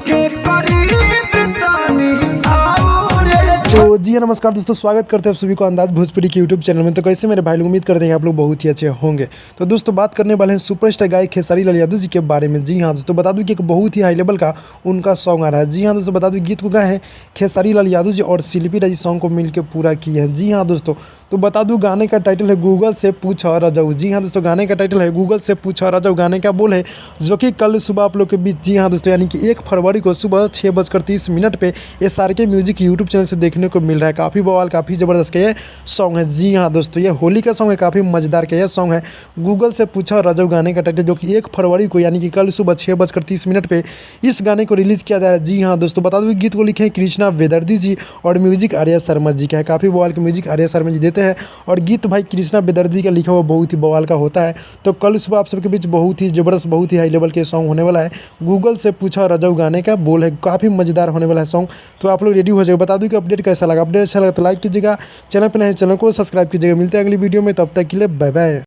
के करीब तानी आओ रे। तो जी हाँ, नमस्कार दोस्तों, स्वागत करते हैं आप सभी को अंदाज भोजपुरी के यूट्यूब चैनल में। तो कैसे मेरे भाई लोग, उम्मीद करते हैं आप लोग बहुत ही अच्छे होंगे। तो दोस्तों बात करने वाले हैं सुपरस्टार गायक खेसारी लाल यादव जी के बारे में। जी हाँ दोस्तों, बता दूं कि एक बहुत ही हाई लेवल का उनका सॉन्ग आ रहा है। जी हाँ दोस्तों, बता दूं गीत को गाए हैं खेसारी लाल यादव जी और शिल्पी राज सॉन्ग को मिलकर पूरा किए हैं। जी हाँ दोस्तों, तो बता दूं गाने का टाइटल है गूगल से पूछा राजाऊ। जी हाँ दोस्तों, गाने का टाइटल है गूगल से पूछा राजाऊ। गाने का बोल है जो कि कल सुबह आप लोग के बीच, जी हाँ दोस्तों, यानी कि 1 फरवरी को सुबह 6:30 पे SRK म्यूजिक यूट्यूब चैनल से देखने को मिल रहा है। काफ़ी बवाल, काफ़ी ज़बरदस्त का ये सॉन्ग है। जी हाँ दोस्तों, ये होली का सॉन्ग है, काफ़ी मज़ेदार का यह सॉन्ग है। गूगल से पूछा राजाऊ गाने का टाइटल, जो कि 1 फरवरी को यानी कि कल सुबह 6:30 पे इस गाने को रिलीज़ किया जा रहा है। जी हाँ दोस्तों, बता दूँ गीत को लिखे हैं कृष्णा बेदर्दी जी और म्यूजिक आर्या शर्मा जी का है। काफ़ी बवाल के म्यूजिक आर्या शर्मा जी देते हैं और गीत भाई कृष्णा बेदर्दी का लिखा हुआ बहुत ही बवाल का होता है। तो कल सुबह आप सबके बीच बहुत ही ज़बरदस्त, बहुत ही हाई लेवल के सॉन्ग होने वाला है। गूगल से पूछा राजाऊ गाने का बोल है, काफ़ी मज़ेदार होने वाला है सॉन्ग। तो आप लोग रेडी हो जाएगा। बता दूँ कि अपडेट कैसा लगा। अपडेट अच्छा लगा तो लाइक कीजिएगा, चैनल पर नए चैनल को सब्सक्राइब कीजिएगा। मिलते हैं अगली वीडियो में, तब तक के लिए बाय बाय।